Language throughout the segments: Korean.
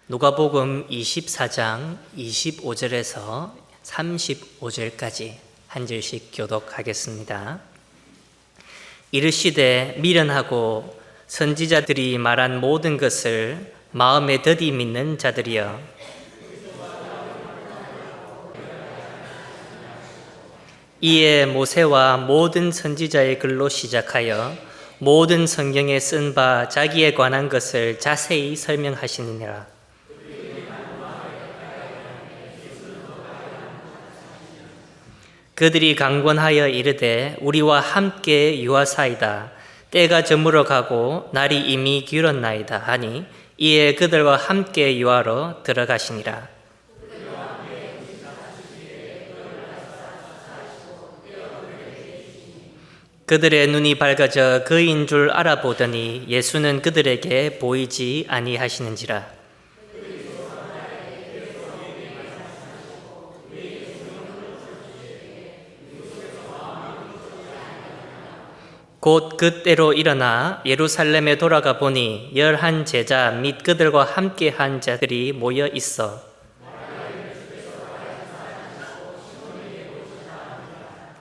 누가복음 24장 25절에서 35절까지 한 절씩 교독하겠습니다. 이르시되 미련하고 선지자들이 말한 모든 것을 마음에 더디 믿는 자들이여, 이에 모세와 모든 선지자의 글로 시작하여 모든 성경에 쓴 바 자기에 관한 것을 자세히 설명하시느니라. 그들이 강권하여 이르되 우리와 함께 유하사이다. 때가 저물어 가고 날이 이미 길었나이다 하니, 이에 그들과 함께 유하러 들어가시니라. 그들의 눈이 밝아져 그인 줄 알아보더니 예수는 그들에게 보이지 아니하시는지라. 곧 그때로 일어나 예루살렘에 돌아가 보니 11 제자 및 그들과 함께 한 자들이 모여 있어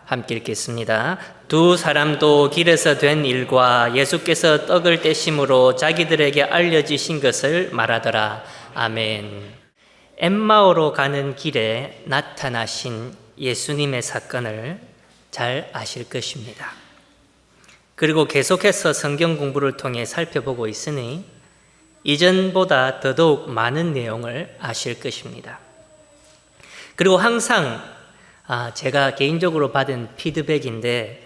함께 읽겠습니다. 두 사람도 길에서 된 일과 예수께서 떡을 떼심으로 자기들에게 알려지신 것을 말하더라. 아멘. 엠마오로 가는 길에 나타나신 예수님의 사건을 잘 아실 것입니다. 그리고 계속해서 성경 공부를 통해 살펴보고 있으니 이전보다 더더욱 많은 내용을 아실 것입니다. 그리고 항상 제가 개인적으로 받은 피드백인데,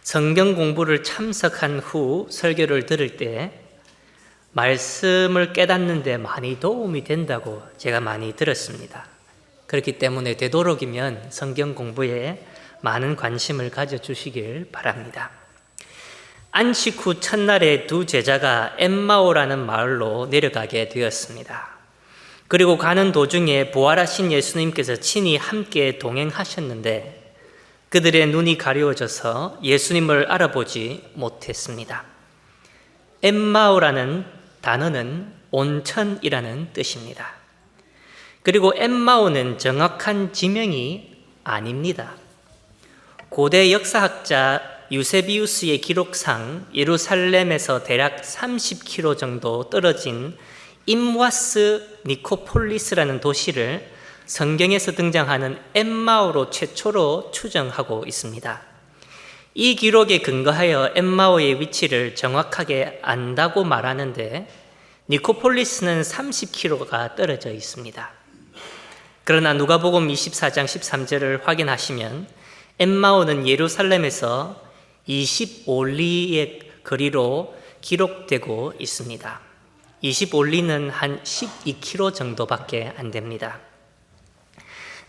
성경 공부를 참석한 후 설교를 들을 때 말씀을 깨닫는 데 많이 도움이 된다고 제가 많이 들었습니다. 그렇기 때문에 되도록이면 성경 공부에 많은 관심을 가져주시길 바랍니다. 안식 후 첫날에 두 제자가 엠마오라는 마을로 내려가게 되었습니다. 그리고 가는 도중에 부활하신 예수님께서 친히 함께 동행하셨는데 그들의 눈이 가려워져서 예수님을 알아보지 못했습니다. 엠마오라는 단어는 온천이라는 뜻입니다. 그리고 엠마오는 정확한 지명이 아닙니다. 고대 역사학자 유세비우스의 기록상 예루살렘에서 대략 30km 정도 떨어진 임와스 니코폴리스라는 도시를 성경에서 등장하는 엠마오로 최초로 추정하고 있습니다. 이 기록에 근거하여 엠마오의 위치를 정확하게 안다고 말하는데 니코폴리스는 30km가 떨어져 있습니다. 그러나 누가복음 24장 13절을 확인하시면 엠마오는 예루살렘에서 25리의 거리로 기록되고 있습니다. 25리는 한 12km 정도밖에 안 됩니다.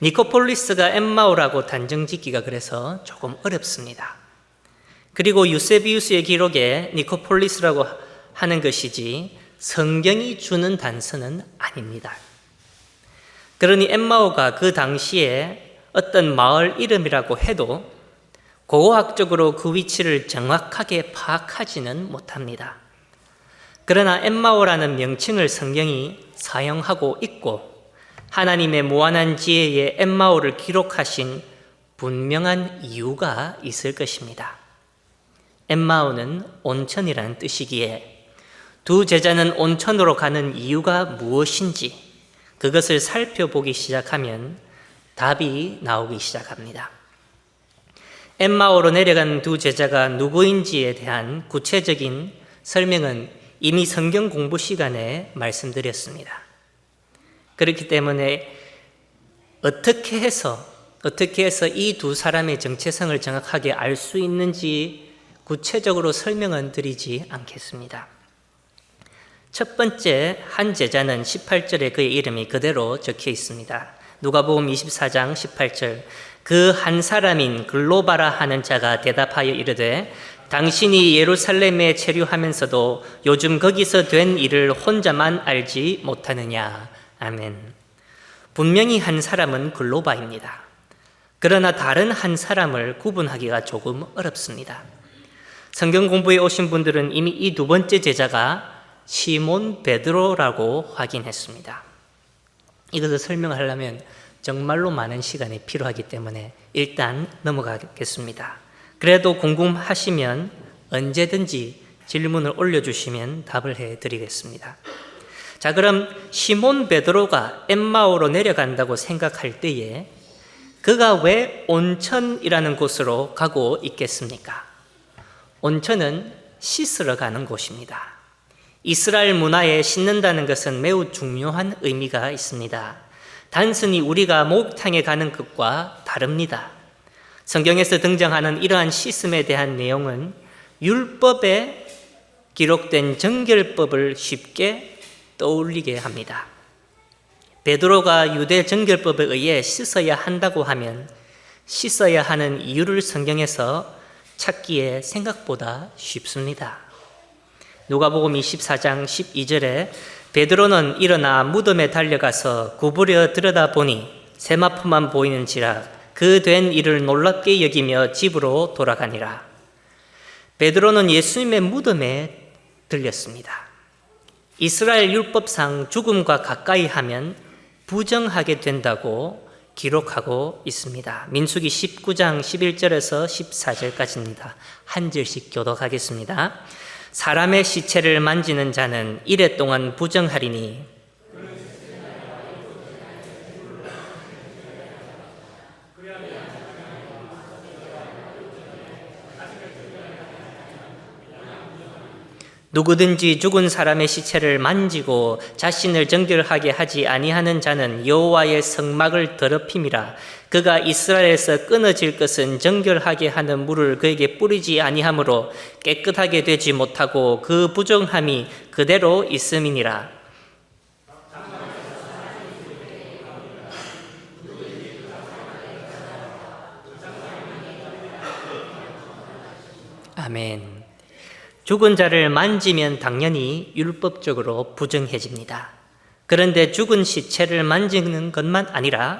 니코폴리스가 엠마오라고 단정짓기가 그래서 조금 어렵습니다. 그리고 유세비우스의 기록에 니코폴리스라고 하는 것이지 성경이 주는 단서는 아닙니다. 그러니 엠마오가 그 당시에 어떤 마을 이름이라고 해도 고고학적으로 그 위치를 정확하게 파악하지는 못합니다. 그러나 엠마오라는 명칭을 성경이 사용하고 있고 하나님의 무한한 지혜에 엠마오를 기록하신 분명한 이유가 있을 것입니다. 엠마오는 온천이라는 뜻이기에 두 제자는 온천으로 가는 이유가 무엇인지 그것을 살펴보기 시작하면 답이 나오기 시작합니다. 엠마오로 내려간 두 제자가 누구인지에 대한 구체적인 설명은 이미 성경 공부 시간에 말씀드렸습니다. 그렇기 때문에 어떻게 해서 이 두 사람의 정체성을 정확하게 알 수 있는지 구체적으로 설명은 드리지 않겠습니다. 첫 번째 한 제자는 18절에 그의 이름이 그대로 적혀 있습니다. 누가복음 24장 18절, 그 한 사람인 글로바라 하는 자가 대답하여 이르되 당신이 예루살렘에 체류하면서도 요즘 거기서 된 일을 혼자만 알지 못하느냐. 아멘. 분명히 한 사람은 글로바입니다. 그러나 다른 한 사람을 구분하기가 조금 어렵습니다. 성경 공부에 오신 분들은 이미 이 두 번째 제자가 시몬 베드로라고 확인했습니다. 이것을 설명하려면 정말로 많은 시간이 필요하기 때문에 일단 넘어가겠습니다. 그래도 궁금하시면 언제든지 질문을 올려주시면 답을 해드리겠습니다. 자, 그럼 시몬 베드로가 엠마오로 내려간다고 생각할 때에 그가 왜 온천이라는 곳으로 가고 있겠습니까? 온천은 씻으러 가는 곳입니다. 이스라엘 문화에 씻는다는 것은 매우 중요한 의미가 있습니다. 단순히 우리가 목욕탕에 가는 것과 다릅니다. 성경에서 등장하는 이러한 씻음에 대한 내용은 율법에 기록된 정결법을 쉽게 떠올리게 합니다. 베드로가 유대 정결법에 의해 씻어야 한다고 하면 씻어야 하는 이유를 성경에서 찾기에 생각보다 쉽습니다. 누가복음 24장 12절에 베드로는 일어나 무덤에 달려가서 구부려 들여다보니 세마포만 보이는지라 그 된 일을 놀랍게 여기며 집으로 돌아가니라. 베드로는 예수님의 무덤에 들렸습니다. 이스라엘 율법상 죽음과 가까이 하면 부정하게 된다고 기록하고 있습니다. 민수기 19장 11절에서 14절까지입니다. 한 절씩 교독하겠습니다. 사람의 시체를 만지는 자는 이래 동안 부정하리니 누구든지 죽은 사람의 시체를 만지고 자신을 정결하게 하지 아니하는 자는 여호와의 성막을 더럽힘이라. 그가 이스라엘에서 끊어질 것은 정결하게 하는 물을 그에게 뿌리지 아니하므로 깨끗하게 되지 못하고 그 부정함이 그대로 있음이니라. 아멘. 죽은 자를 만지면 당연히 율법적으로 부정해집니다. 그런데 죽은 시체를 만지는 것만 아니라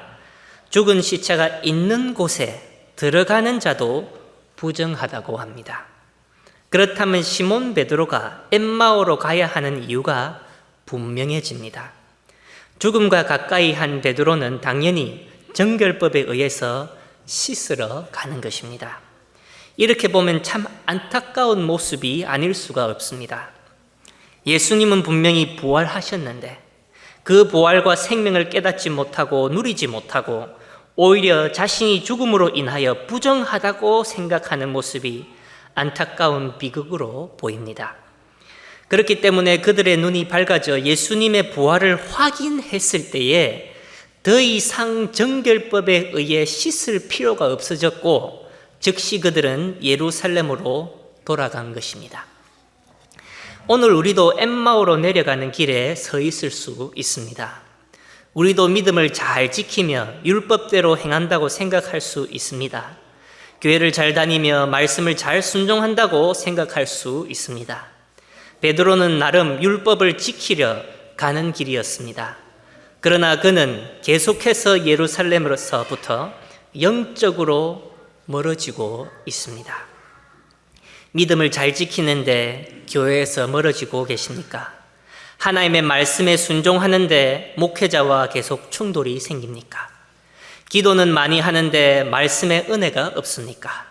죽은 시체가 있는 곳에 들어가는 자도 부정하다고 합니다. 그렇다면 시몬 베드로가 엠마오로 가야 하는 이유가 분명해집니다. 죽음과 가까이 한 베드로는 당연히 정결법에 의해서 씻으러 가는 것입니다. 이렇게 보면 참 안타까운 모습이 아닐 수가 없습니다. 예수님은 분명히 부활하셨는데 그 부활과 생명을 깨닫지 못하고 누리지 못하고 오히려 자신이 죽음으로 인하여 부정하다고 생각하는 모습이 안타까운 비극으로 보입니다. 그렇기 때문에 그들의 눈이 밝아져 예수님의 부활을 확인했을 때에 더 이상 정결법에 의해 씻을 필요가 없어졌고 즉시 그들은 예루살렘으로 돌아간 것입니다. 오늘 우리도 엠마오로 내려가는 길에 서 있을 수 있습니다. 우리도 믿음을 잘 지키며 율법대로 행한다고 생각할 수 있습니다. 교회를 잘 다니며 말씀을 잘 순종한다고 생각할 수 있습니다. 베드로는 나름 율법을 지키려 가는 길이었습니다. 그러나 그는 계속해서 예루살렘으로서부터 영적으로 멀어지고 있습니다. 믿음을 잘 지키는데 교회에서 멀어지고 계십니까? 하나님의 말씀에 순종하는데 목회자와 계속 충돌이 생깁니까? 기도는 많이 하는데 말씀의 은혜가 없습니까?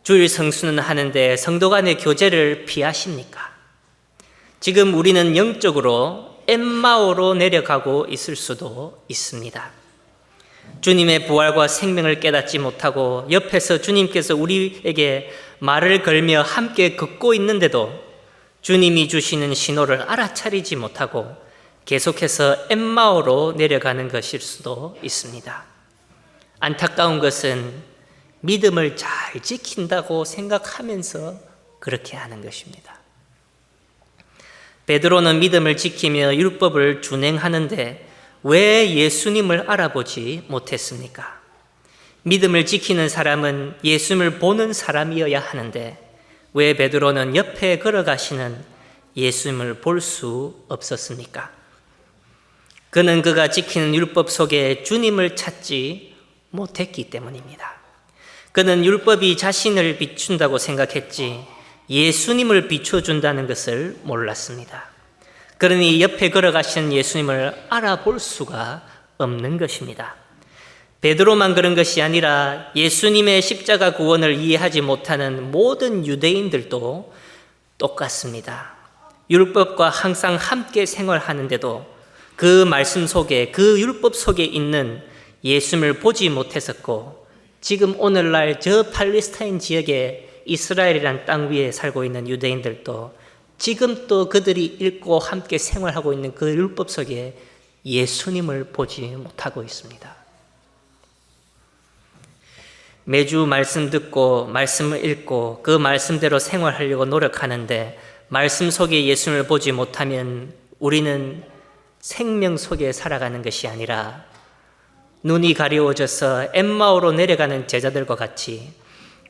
주일 성수는 하는데 성도 간의 교제를 피하십니까? 지금 우리는 영적으로 엠마오로 내려가고 있을 수도 있습니다. 주님의 부활과 생명을 깨닫지 못하고 옆에서 주님께서 우리에게 말을 걸며 함께 걷고 있는데도 주님이 주시는 신호를 알아차리지 못하고 계속해서 엠마오로 내려가는 것일 수도 있습니다. 안타까운 것은 믿음을 잘 지킨다고 생각하면서 그렇게 하는 것입니다. 베드로는 믿음을 지키며 율법을 준행하는데 왜 예수님을 알아보지 못했습니까? 믿음을 지키는 사람은 예수님을 보는 사람이어야 하는데 왜 베드로는 옆에 걸어가시는 예수님을 볼 수 없었습니까? 그는 그가 지키는 율법 속에 주님을 찾지 못했기 때문입니다. 그는 율법이 자신을 비춘다고 생각했지 예수님을 비춰준다는 것을 몰랐습니다. 그러니 옆에 걸어가시는 예수님을 알아볼 수가 없는 것입니다. 베드로만 그런 것이 아니라 예수님의 십자가 구원을 이해하지 못하는 모든 유대인들도 똑같습니다. 율법과 항상 함께 생활하는데도 그 말씀 속에, 그 율법 속에 있는 예수님을 보지 못했었고, 지금 오늘날 저 팔레스타인 지역에 이스라엘이라는 땅 위에 살고 있는 유대인들도 지금 또 그들이 읽고 함께 생활하고 있는 그 율법 속에 예수님을 보지 못하고 있습니다. 매주 말씀 듣고 말씀을 읽고 그 말씀대로 생활하려고 노력하는데 말씀 속에 예수님을 보지 못하면 우리는 생명 속에 살아가는 것이 아니라 눈이 가려워져서 엠마오로 내려가는 제자들과 같이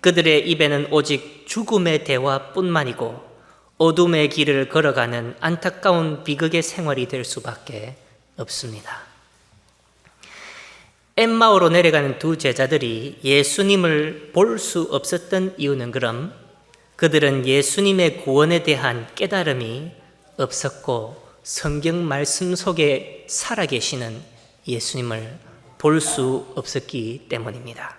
그들의 입에는 오직 죽음의 대화뿐만이고 어둠의 길을 걸어가는 안타까운 비극의 생활이 될 수밖에 없습니다. 엠마오로 내려가는 두 제자들이 예수님을 볼 수 없었던 이유는 그럼 그들은 예수님의 구원에 대한 깨달음이 없었고 성경 말씀 속에 살아계시는 예수님을 볼 수 없었기 때문입니다.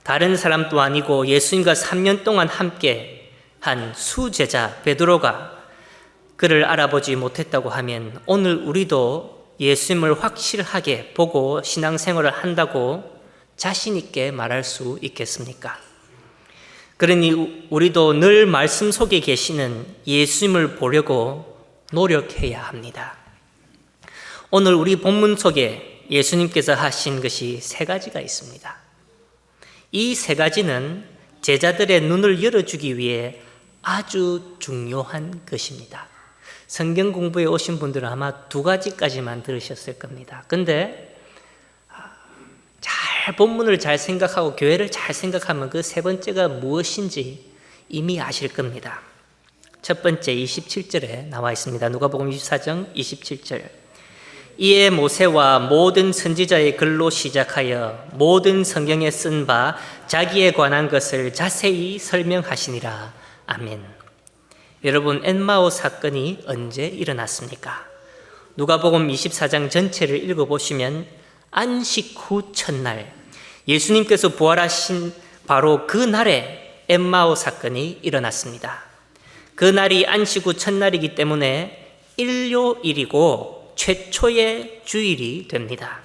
다른 사람도 아니고 예수님과 3년 동안 함께 한 수제자 베드로가 그를 알아보지 못했다고 하면 오늘 우리도 예수님을 확실하게 보고 신앙생활을 한다고 자신 있게 말할 수 있겠습니까? 그러니 우리도 늘 말씀 속에 계시는 예수님을 보려고 노력해야 합니다. 오늘 우리 본문 속에 예수님께서 하신 것이 세 가지가 있습니다. 이 세 가지는 제자들의 눈을 열어주기 위해 아주 중요한 것입니다. 성경 공부에 오신 분들은 아마 두 가지까지만 들으셨을 겁니다. 근데 잘 본문을 잘 생각하고 교회를 잘 생각하면 그 세 번째가 무엇인지 이미 아실 겁니다. 첫 번째 27절에 나와 있습니다. 누가복음 24장 27절. 이에 모세와 모든 선지자의 글로 시작하여 모든 성경에 쓴 바 자기에 관한 것을 자세히 설명하시니라. 아멘. 여러분, 엠마오 사건이 언제 일어났습니까? 누가복음 24장 전체를 읽어보시면 안식 후 첫날, 예수님께서 부활하신 바로 그 날에 엠마오 사건이 일어났습니다. 그 날이 안식 후 첫날이기 때문에 일요일이고 최초의 주일이 됩니다.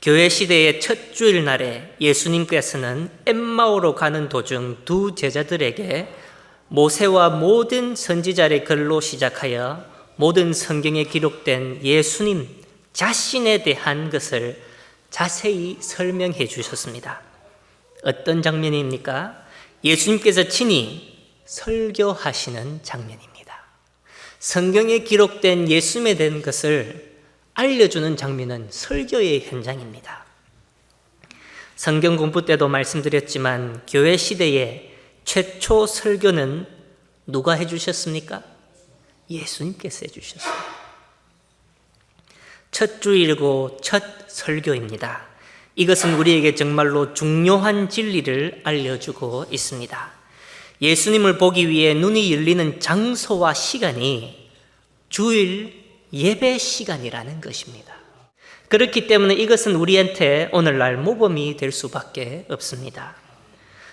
교회 시대의 첫 주일날에 예수님께서는 엠마오로 가는 도중 두 제자들에게 모세와 모든 선지자의 글로 시작하여 모든 성경에 기록된 예수님 자신에 대한 것을 자세히 설명해 주셨습니다. 어떤 장면입니까? 예수님께서 친히 설교하시는 장면입니다. 성경에 기록된 예수님에 대한 것을 알려주는 장면은 설교의 현장입니다. 성경 공부 때도 말씀드렸지만 교회 시대의 최초 설교는 누가 해주셨습니까? 예수님께서 해주셨습니다. 첫 주일이고 첫 설교입니다. 이것은 우리에게 정말로 중요한 진리를 알려주고 있습니다. 예수님을 보기 위해 눈이 열리는 장소와 시간이 주일 예배 시간이라는 것입니다. 그렇기 때문에 이것은 우리한테 오늘날 모범이 될 수밖에 없습니다.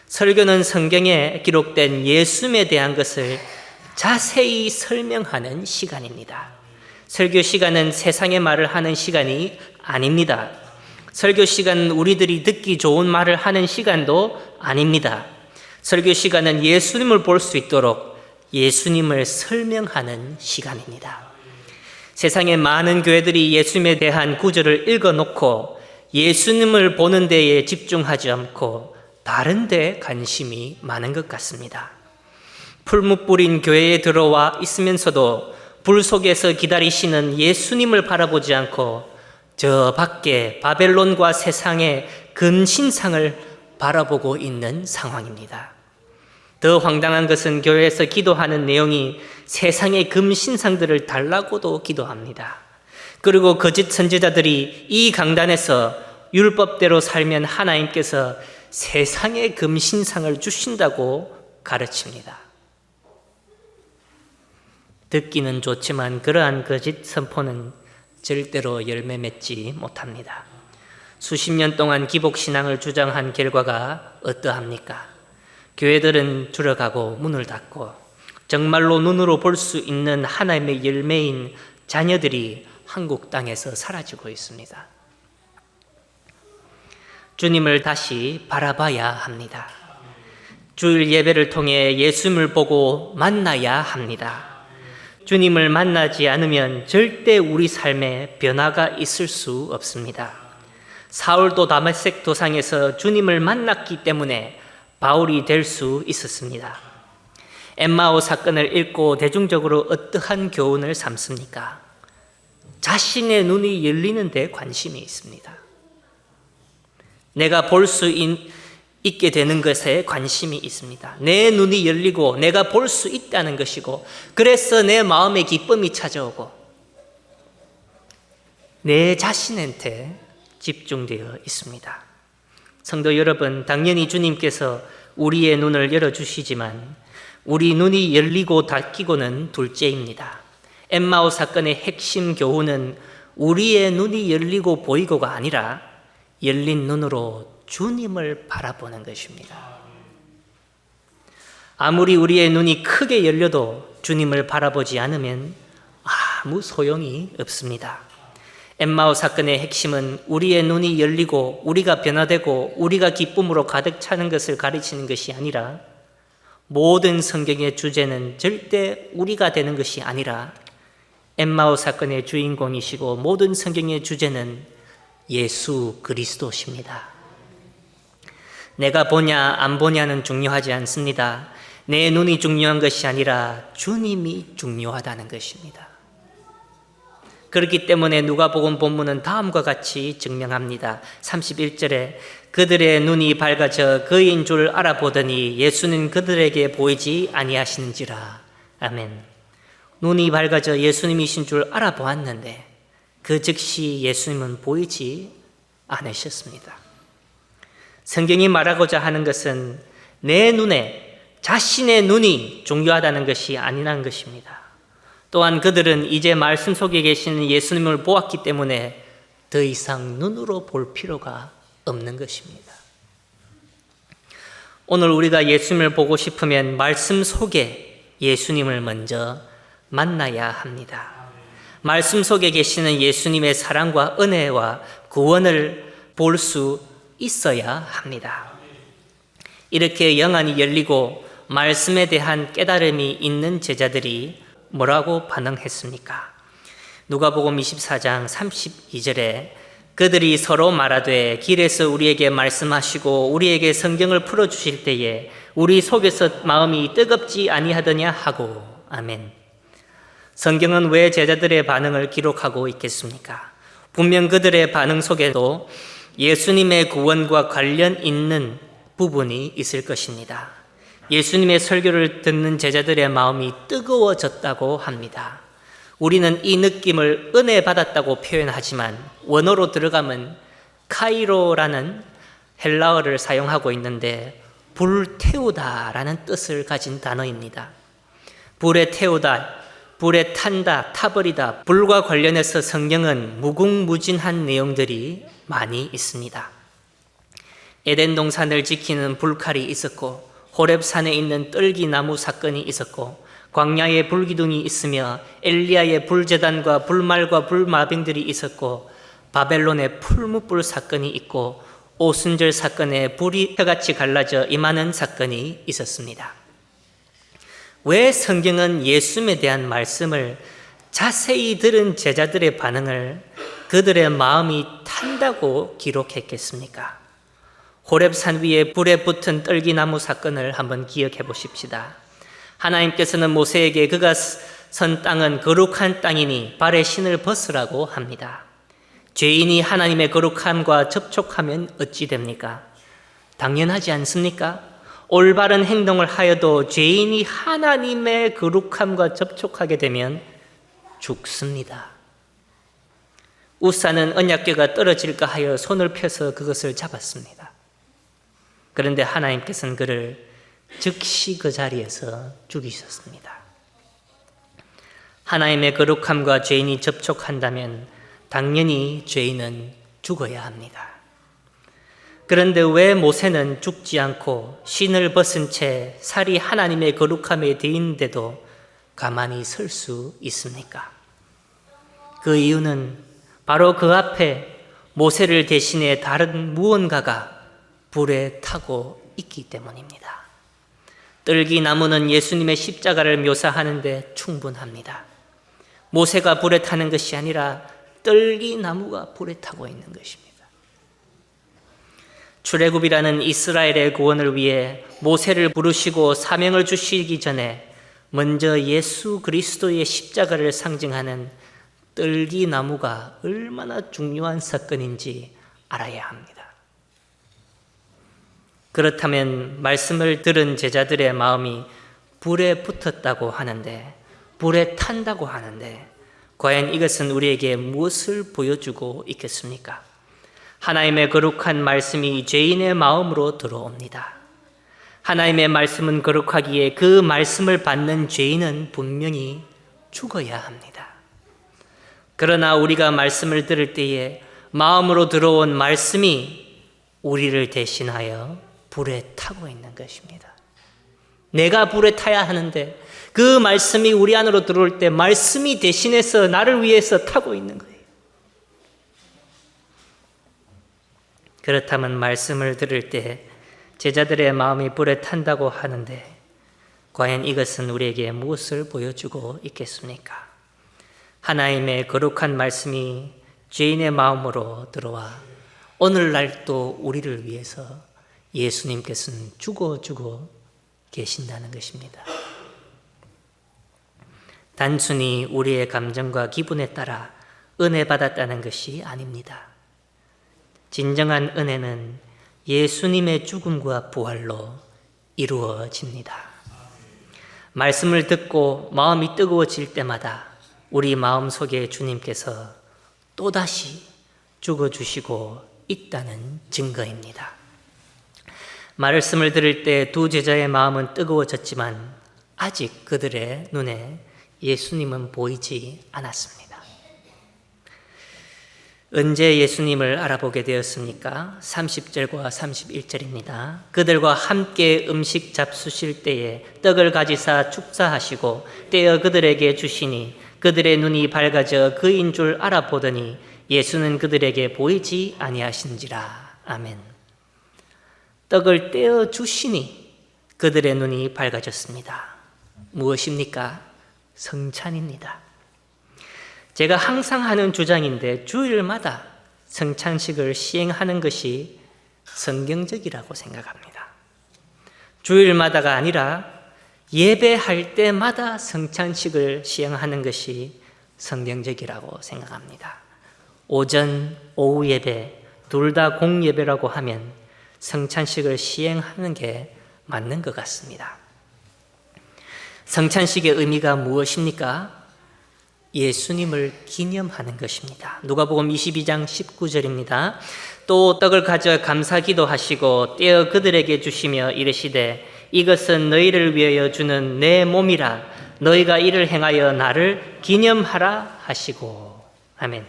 설교는 성경에 기록된 예수님에 대한 것을 자세히 설명하는 시간입니다. 설교 시간은 세상의 말을 하는 시간이 아닙니다. 설교 시간은 우리들이 듣기 좋은 말을 하는 시간도 아닙니다. 설교 시간은 예수님을 볼 수 있도록 예수님을 설명하는 시간입니다. 세상의 많은 교회들이 예수님에 대한 구절을 읽어놓고 예수님을 보는 데에 집중하지 않고 다른 데 관심이 많은 것 같습니다. 풀무 뿌린 교회에 들어와 있으면서도 불 속에서 기다리시는 예수님을 바라보지 않고 저 밖에 바벨론과 세상의 금신상을 바라보고 있는 상황입니다. 더 황당한 것은 교회에서 기도하는 내용이 세상의 금신상들을 달라고도 기도합니다. 그리고 거짓 선지자들이 이 강단에서 율법대로 살면 하나님께서 세상의 금신상을 주신다고 가르칩니다. 듣기는 좋지만 그러한 거짓 선포는 절대로 열매 맺지 못합니다. 수십 년 동안 기복신앙을 주장한 결과가 어떠합니까? 교회들은 줄어가고 문을 닫고 정말로 눈으로 볼 수 있는 하나님의 열매인 자녀들이 한국 땅에서 사라지고 있습니다. 주님을 다시 바라봐야 합니다. 주일 예배를 통해 예수님을 보고 만나야 합니다. 주님을 만나지 않으면 절대 우리 삶에 변화가 있을 수 없습니다. 사울도 다메섹 도상에서 주님을 만났기 때문에 바울이 될 수 있었습니다. 엠마오 사건을 읽고 대중적으로 어떠한 교훈을 삼습니까? 자신의 눈이 열리는 데 관심이 있습니다. 내가 볼 수 있게 되는 것에 관심이 있습니다. 내 눈이 열리고 내가 볼 수 있다는 것이고, 그래서 내 마음에 기쁨이 찾아오고 내 자신한테 집중되어 있습니다. 성도 여러분, 당연히 주님께서 우리의 눈을 열어주시지만 우리 눈이 열리고 닫히고는 둘째입니다. 엠마오 사건의 핵심 교훈은 우리의 눈이 열리고 보이고가 아니라 열린 눈으로 주님을 바라보는 것입니다. 아무리 우리의 눈이 크게 열려도 주님을 바라보지 않으면 아무 소용이 없습니다. 엠마오 사건의 핵심은 우리의 눈이 열리고 우리가 변화되고 우리가 기쁨으로 가득 차는 것을 가르치는 것이 아니라, 모든 성경의 주제는 절대 우리가 되는 것이 아니라 엠마오 사건의 주인공이시고 모든 성경의 주제는 예수 그리스도십니다. 내가 보냐 안 보냐는 중요하지 않습니다. 내 눈이 중요한 것이 아니라 주님이 중요하다는 것입니다. 그렇기 때문에 누가복음 본문은 다음과 같이 증명합니다. 31절에 그들의 눈이 밝아져 그인 줄 알아보더니 예수는 그들에게 보이지 아니하시는지라. 아멘. 눈이 밝아져 예수님이신 줄 알아보았는데 그 즉시 예수님은 보이지 않으셨습니다. 성경이 말하고자 하는 것은 내 눈에, 자신의 눈이 중요하다는 것이 아니라는 것입니다. 또한 그들은 이제 말씀 속에 계시는 예수님을 보았기 때문에 더 이상 눈으로 볼 필요가 없는 것입니다. 오늘 우리가 예수님을 보고 싶으면 말씀 속에 예수님을 먼저 만나야 합니다. 말씀 속에 계시는 예수님의 사랑과 은혜와 구원을 볼 수 있어야 합니다. 이렇게 영안이 열리고 말씀에 대한 깨달음이 있는 제자들이 뭐라고 반응했습니까? 누가복음 24장 32절에 그들이 서로 말하되 길에서 우리에게 말씀하시고 우리에게 성경을 풀어주실 때에 우리 속에서 마음이 뜨겁지 아니하더냐 하고. 아멘. 성경은 왜 제자들의 반응을 기록하고 있겠습니까? 분명 그들의 반응 속에도 예수님의 구원과 관련 있는 부분이 있을 것입니다. 예수님의 설교를 듣는 제자들의 마음이 뜨거워졌다고 합니다. 우리는 이 느낌을 은혜 받았다고 표현하지만 원어로 들어가면 카이로라는 헬라어를 사용하고 있는데 불태우다라는 뜻을 가진 단어입니다. 불에 태우다, 불에 탄다, 타버리다, 불과 관련해서 성경은 무궁무진한 내용들이 많이 있습니다. 에덴 동산을 지키는 불칼이 있었고 호렙산에 있는 떨기나무 사건이 있었고 광야에 불기둥이 있으며 엘리야의 불제단과 불말과 불마병들이 있었고 바벨론의 풀무불 사건이 있고 오순절 사건에 불이 혀같이 갈라져 임하는 사건이 있었습니다. 왜 성경은 예수님에 대한 말씀을 자세히 들은 제자들의 반응을 그들의 마음이 탄다고 기록했겠습니까? 호렙산 위에 불에 붙은 떨기나무 사건을 한번 기억해 보십시다. 하나님께서는 모세에게 그가 선 땅은 거룩한 땅이니 발에 신을 벗으라고 합니다. 죄인이 하나님의 거룩함과 접촉하면 어찌 됩니까? 당연하지 않습니까? 올바른 행동을 하여도 죄인이 하나님의 거룩함과 접촉하게 되면 죽습니다. 우사는 언약궤가 떨어질까 하여 손을 펴서 그것을 잡았습니다. 그런데 하나님께서는 그를 즉시 그 자리에서 죽이셨습니다. 하나님의 거룩함과 죄인이 접촉한다면 당연히 죄인은 죽어야 합니다. 그런데 왜 모세는 죽지 않고 신을 벗은 채 살이 하나님의 거룩함에 대인데도 가만히 설 수 있습니까? 그 이유는 바로 그 앞에 모세를 대신해 다른 무언가가 불에 타고 있기 때문입니다. 떨기나무는 예수님의 십자가를 묘사하는데 충분합니다. 모세가 불에 타는 것이 아니라 떨기나무가 불에 타고 있는 것입니다. 출애굽이라는 이스라엘의 구원을 위해 모세를 부르시고 사명을 주시기 전에 먼저 예수 그리스도의 십자가를 상징하는 떨기나무가 얼마나 중요한 사건인지 알아야 합니다. 그렇다면 말씀을 들은 제자들의 마음이 불에 붙었다고 하는데, 불에 탄다고 하는데, 과연 이것은 우리에게 무엇을 보여주고 있겠습니까? 하나님의 거룩한 말씀이 죄인의 마음으로 들어옵니다. 하나님의 말씀은 거룩하기에 그 말씀을 받는 죄인은 분명히 죽어야 합니다. 그러나 우리가 말씀을 들을 때에 마음으로 들어온 말씀이 우리를 대신하여 불에 타고 있는 것입니다. 내가 불에 타야 하는데 그 말씀이 우리 안으로 들어올 때 말씀이 대신해서 나를 위해서 타고 있는 거예요. 그렇다면 말씀을 들을 때 제자들의 마음이 불에 탄다고 하는데 과연 이것은 우리에게 무엇을 보여주고 있겠습니까? 하나님의 거룩한 말씀이 죄인의 마음으로 들어와 오늘날도 우리를 위해서 예수님께서는 죽어주고 계신다는 것입니다. 단순히 우리의 감정과 기분에 따라 은혜 받았다는 것이 아닙니다. 진정한 은혜는 예수님의 죽음과 부활로 이루어집니다. 말씀을 듣고 마음이 뜨거워질 때마다 우리 마음속에 주님께서 또다시 죽어주시고 있다는 증거입니다. 말씀을 들을 때 두 제자의 마음은 뜨거워졌지만 아직 그들의 눈에 예수님은 보이지 않았습니다. 언제 예수님을 알아보게 되었습니까? 30절과 31절입니다. 그들과 함께 음식 잡수실 때에 떡을 가지사 축사하시고 떼어 그들에게 주시니 그들의 눈이 밝아져 그인 줄 알아보더니 예수는 그들에게 보이지 아니하신지라. 아멘. 떡을 떼어 주시니 그들의 눈이 밝아졌습니다. 무엇입니까? 성찬입니다. 제가 항상 하는 주장인데 주일마다 성찬식을 시행하는 것이 성경적이라고 생각합니다. 주일마다가 아니라 예배할 때마다 성찬식을 시행하는 것이 성경적이라고 생각합니다. 오전, 오후 예배 둘 다 공예배라고 하면 성찬식을 시행하는 게 맞는 것 같습니다. 성찬식의 의미가 무엇입니까? 예수님을 기념하는 것입니다. 누가복음 22장 19절입니다. 또 떡을 가져 감사기도 하시고 떼어 그들에게 주시며 이르시되 이것은 너희를 위하여 주는 내 몸이라 너희가 이를 행하여 나를 기념하라 하시고. 아멘.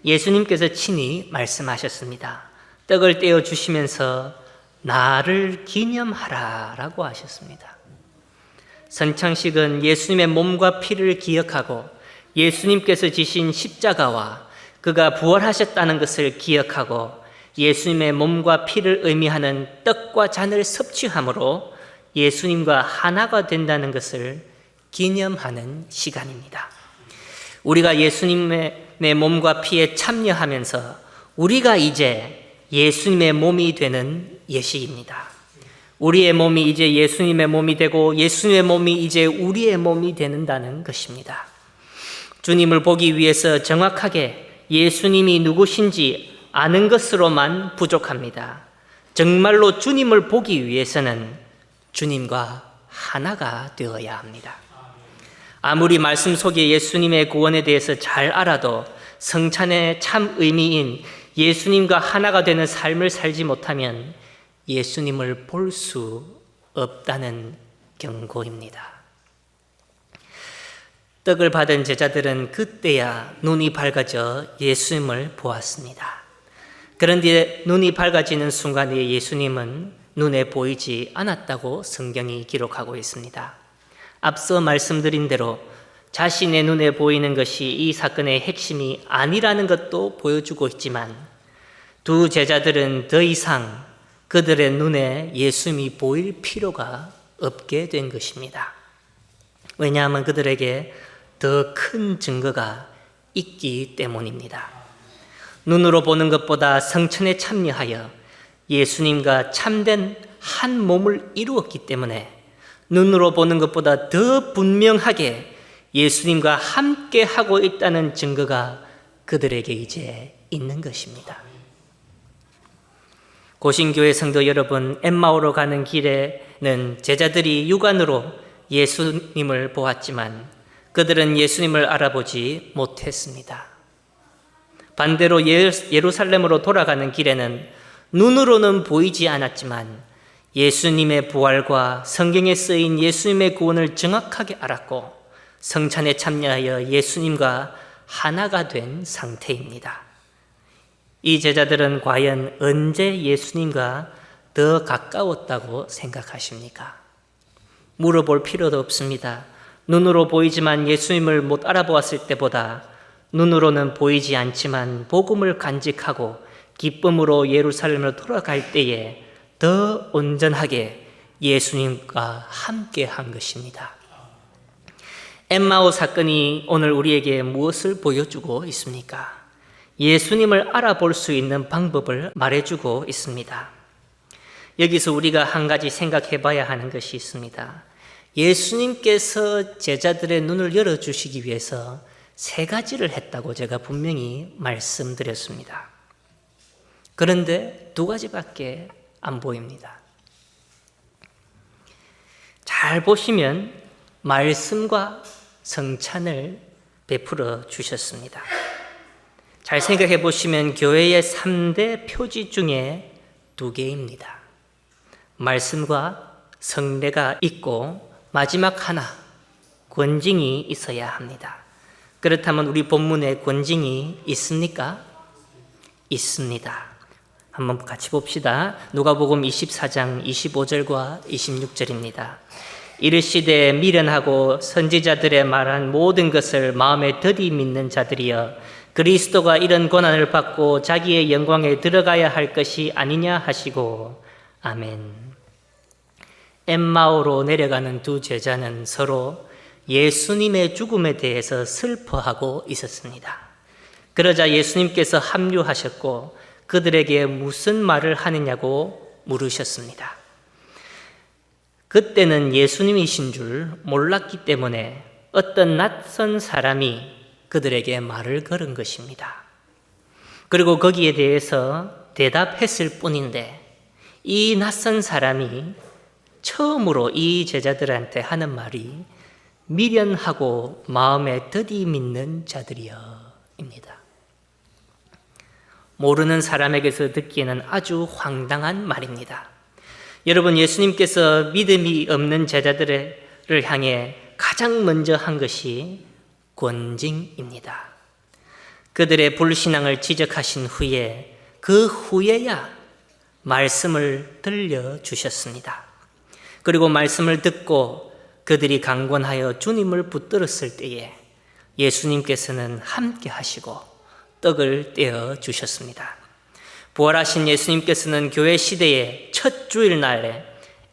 예수님께서 친히 말씀하셨습니다. 떡을 떼어 주시면서 나를 기념하라 라고 하셨습니다. 성찬식은 예수님의 몸과 피를 기억하고 예수님께서 지신 십자가와 그가 부활하셨다는 것을 기억하고 예수님의 몸과 피를 의미하는 떡과 잔을 섭취함으로 예수님과 하나가 된다는 것을 기념하는 시간입니다. 우리가 예수님의 몸과 피에 참여하면서 우리가 이제 예수님의 몸이 되는 예식입니다. 우리의 몸이 이제 예수님의 몸이 되고 예수님의 몸이 이제 우리의 몸이 되는다는 것입니다. 주님을 보기 위해서 정확하게 예수님이 누구신지 아는 것으로만 부족합니다. 정말로 주님을 보기 위해서는 주님과 하나가 되어야 합니다. 아무리 말씀 속에 예수님의 구원에 대해서 잘 알아도 성찬의 참 의미인 예수님과 하나가 되는 삶을 살지 못하면 예수님을 볼 수 없다는 경고입니다. 떡을 받은 제자들은 그때야 눈이 밝아져 예수님을 보았습니다. 그런데 눈이 밝아지는 순간에 예수님은 눈에 보이지 않았다고 성경이 기록하고 있습니다. 앞서 말씀드린 대로 자신의 눈에 보이는 것이 이 사건의 핵심이 아니라는 것도 보여주고 있지만 두 제자들은 더 이상 그들의 눈에 예수님이 보일 필요가 없게 된 것입니다. 왜냐하면 그들에게 더 큰 증거가 있기 때문입니다. 눈으로 보는 것보다 성천에 참여하여 예수님과 참된 한 몸을 이루었기 때문에 눈으로 보는 것보다 더 분명하게 예수님과 함께 하고 있다는 증거가 그들에게 이제 있는 것입니다. 고신교회 성도 여러분, 엠마오로 가는 길에는 제자들이 육안으로 예수님을 보았지만 그들은 예수님을 알아보지 못했습니다. 반대로 예루살렘으로 돌아가는 길에는 눈으로는 보이지 않았지만 예수님의 부활과 성경에 쓰인 예수님의 구원을 정확하게 알았고 성찬에 참여하여 예수님과 하나가 된 상태입니다. 이 제자들은 과연 언제 예수님과 더 가까웠다고 생각하십니까? 물어볼 필요도 없습니다. 눈으로 보이지만 예수님을 못 알아보았을 때보다 눈으로는 보이지 않지만 복음을 간직하고 기쁨으로 예루살렘으로 돌아갈 때에 더 온전하게 예수님과 함께 한 것입니다. 엠마오 사건이 오늘 우리에게 무엇을 보여주고 있습니까? 예수님을 알아볼 수 있는 방법을 말해주고 있습니다. 여기서 우리가 한 가지 생각해 봐야 하는 것이 있습니다. 예수님께서 제자들의 눈을 열어주시기 위해서 세 가지를 했다고 제가 분명히 말씀드렸습니다. 그런데 두 가지밖에 안 보입니다. 잘 보시면 말씀과 성찬을 베풀어 주셨습니다. 잘 생각해 보시면 교회의 3대 표지 중에 2개입니다. 말씀과 성례가 있고 마지막 하나, 권징이 있어야 합니다. 그렇다면 우리 본문에 권징이 있습니까? 있습니다. 한번 같이 봅시다. 누가복음 24장 25절과 26절입니다. 이르시되 미련하고 선지자들의 말한 모든 것을 마음에 더디 믿는 자들이여 그리스도가 이런 고난을 받고 자기의 영광에 들어가야 할 것이 아니냐 하시고 아멘. 엠마오로 내려가는 두 제자는 서로 예수님의 죽음에 대해서 슬퍼하고 있었습니다. 그러자 예수님께서 합류하셨고 그들에게 무슨 말을 하느냐고 물으셨습니다. 그때는 예수님이신 줄 몰랐기 때문에 어떤 낯선 사람이 그들에게 말을 걸은 것입니다. 그리고 거기에 대해서 대답했을 뿐인데 이 낯선 사람이 처음으로 이 제자들한테 하는 말이 미련하고 마음에 더디 믿는 자들이여입니다. 모르는 사람에게서 듣기에는 아주 황당한 말입니다. 여러분, 예수님께서 믿음이 없는 제자들을 향해 가장 먼저 한 것이 권징입니다. 그들의 불신앙을 지적하신 후에 그 후에야 말씀을 들려주셨습니다. 그리고 말씀을 듣고 그들이 강권하여 주님을 붙들었을 때에 예수님께서는 함께 하시고 떡을 떼어 주셨습니다. 부활하신 예수님께서는 교회 시대의 첫 주일날에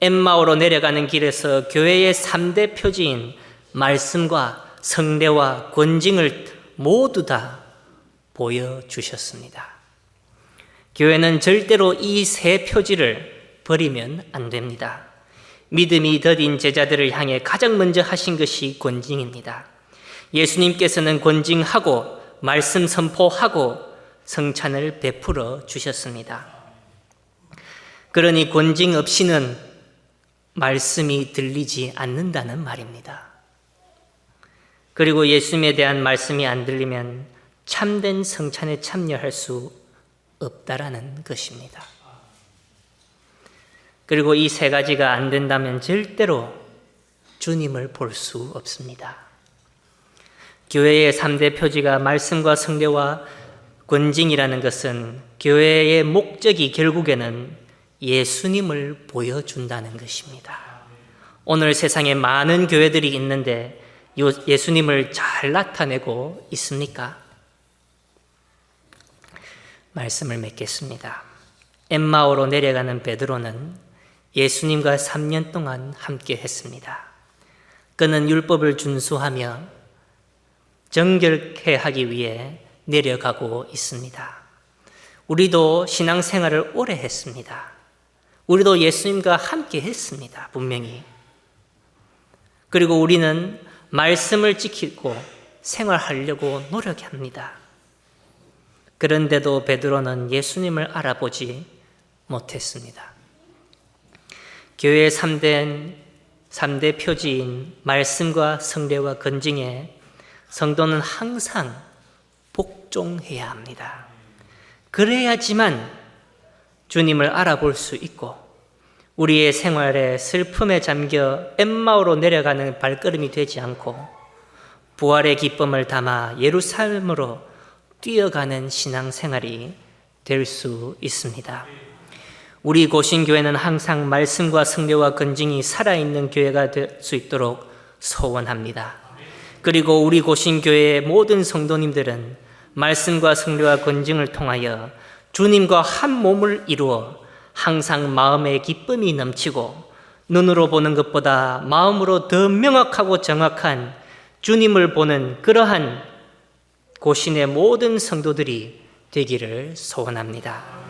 엠마오로 내려가는 길에서 교회의 3대 표지인 말씀과 성례와 권징을 모두 다 보여주셨습니다. 교회는 절대로 이 세 표지를 버리면 안 됩니다. 믿음이 더딘 제자들을 향해 가장 먼저 하신 것이 권징입니다. 예수님께서는 권징하고 말씀 선포하고 성찬을 베풀어 주셨습니다. 그러니 권징 없이는 말씀이 들리지 않는다는 말입니다. 그리고 예수님에 대한 말씀이 안 들리면 참된 성찬에 참여할 수 없다라는 것입니다. 그리고 이 세 가지가 안 된다면 절대로 주님을 볼 수 없습니다. 교회의 3대 표지가 말씀과 성례와 권징이라는 것은 교회의 목적이 결국에는 예수님을 보여준다는 것입니다. 오늘 세상에 많은 교회들이 있는데 예수님을 잘 나타내고 있습니까? 말씀을 맺겠습니다. 엠마오로 내려가는 베드로는 예수님과 3년 동안 함께 했습니다. 그는 율법을 준수하며 정결케 하기 위해 내려가고 있습니다. 우리도 신앙생활을 오래 했습니다. 우리도 예수님과 함께 했습니다. 분명히. 그리고 우리는 말씀을 지키고 생활하려고 노력합니다. 그런데도 베드로는 예수님을 알아보지 못했습니다. 교회의 3대 표지인 말씀과 성례와 건징에 성도는 항상 복종해야 합니다. 그래야지만 주님을 알아볼 수 있고 우리의 생활에 슬픔에 잠겨 엠마오로 내려가는 발걸음이 되지 않고 부활의 기쁨을 담아 예루살렘으로 뛰어가는 신앙생활이 될 수 있습니다. 우리 고신교회는 항상 말씀과 성례와 건징이 살아있는 교회가 될 수 있도록 소원합니다. 그리고 우리 고신교회의 모든 성도님들은 말씀과 성례와 건징을 통하여 주님과 한 몸을 이루어 항상 마음에 기쁨이 넘치고 눈으로 보는 것보다 마음으로 더 명확하고 정확한 주님을 보는 그러한 고신의 모든 성도들이 되기를 소원합니다.